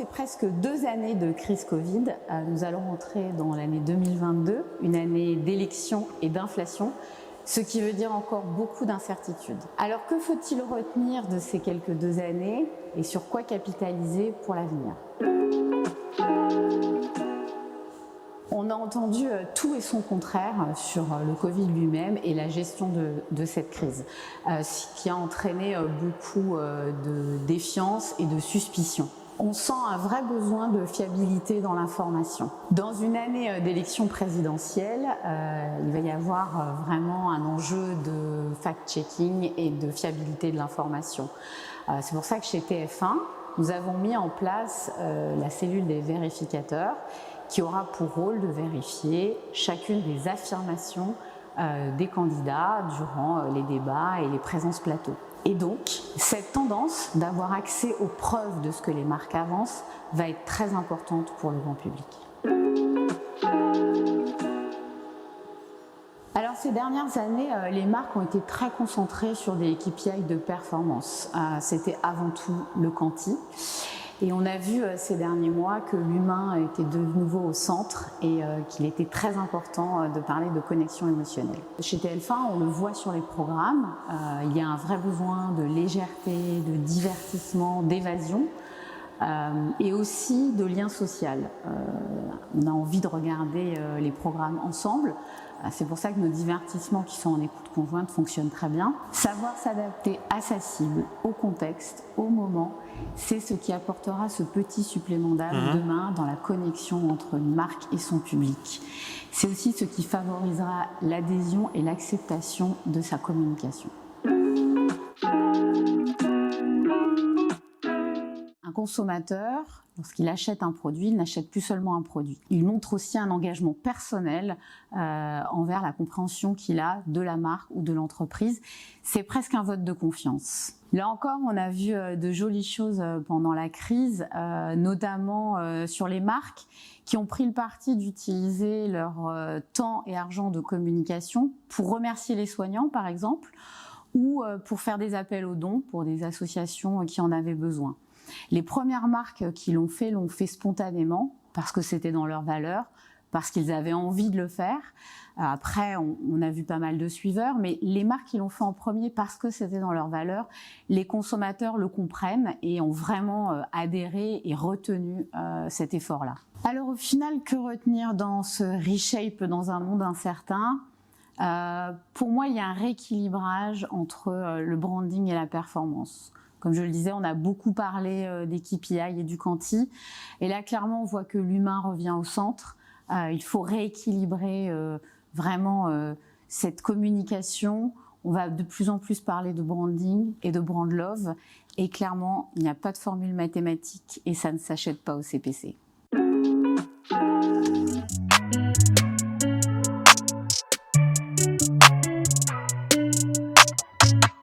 ces presque 2 années de crise Covid, nous allons entrer dans l'année 2022, une année d'élections et d'inflation, ce qui veut dire encore beaucoup d'incertitudes. Alors que faut-il retenir de ces quelques 2 années et sur quoi capitaliser pour l'avenir ? On a entendu tout et son contraire sur le Covid lui-même et la gestion de cette crise, ce qui a entraîné beaucoup de défiance et de suspicion. On sent un vrai besoin de fiabilité dans l'information. Dans une année d'élection présidentielle, il va y avoir vraiment un enjeu de fact-checking et de fiabilité de l'information. C'est pour ça que chez TF1, nous avons mis en place la cellule des vérificateurs qui aura pour rôle de vérifier chacune des affirmations des candidats durant les débats et les présences plateau. Et donc, cette tendance d'avoir accès aux preuves de ce que les marques avancent va être très importante pour le grand public. Alors ces dernières années, les marques ont été très concentrées sur des KPI de performance. C'était avant tout le quanti. Et on a vu ces derniers mois que l'humain était de nouveau au centre et qu'il était très important de parler de connexion émotionnelle. Chez TF1, on le voit sur les programmes, il y a un vrai besoin de légèreté, de divertissement, d'évasion et aussi de lien social. On a envie de regarder les programmes ensemble. C'est pour ça que nos divertissements qui sont en écoute conjointe fonctionnent très bien. Savoir s'adapter à sa cible, au contexte, au moment, c'est ce qui apportera ce petit supplément d'âme demain dans la connexion entre une marque et son public. C'est aussi ce qui favorisera l'adhésion et l'acceptation de sa communication. Un consommateur, lorsqu'il achète un produit, il n'achète plus seulement un produit. Il montre aussi un engagement personnel envers la compréhension qu'il a de la marque ou de l'entreprise. C'est presque un vote de confiance. Là encore, on a vu de jolies choses pendant la crise, notamment sur les marques qui ont pris le parti d'utiliser leur temps et argent de communication pour remercier les soignants, par exemple, ou pour faire des appels aux dons pour des associations qui en avaient besoin. Les premières marques qui l'ont fait spontanément parce que c'était dans leurs valeurs, parce qu'ils avaient envie de le faire. Après, on a vu pas mal de suiveurs, mais les marques qui l'ont fait en premier parce que c'était dans leurs valeurs, les consommateurs le comprennent et ont vraiment adhéré et retenu cet effort-là. Alors au final, que retenir dans ce reshape dans un monde incertain ? Pour moi, il y a un rééquilibrage entre le branding et la performance. Comme je le disais, on a beaucoup parlé des KPI et du quanti. Et là, clairement, on voit que l'humain revient au centre. Il faut rééquilibrer vraiment cette communication. On va de plus en plus parler de branding et de brand love. Et clairement, il n'y a pas de formule mathématique et ça ne s'achète pas au CPC.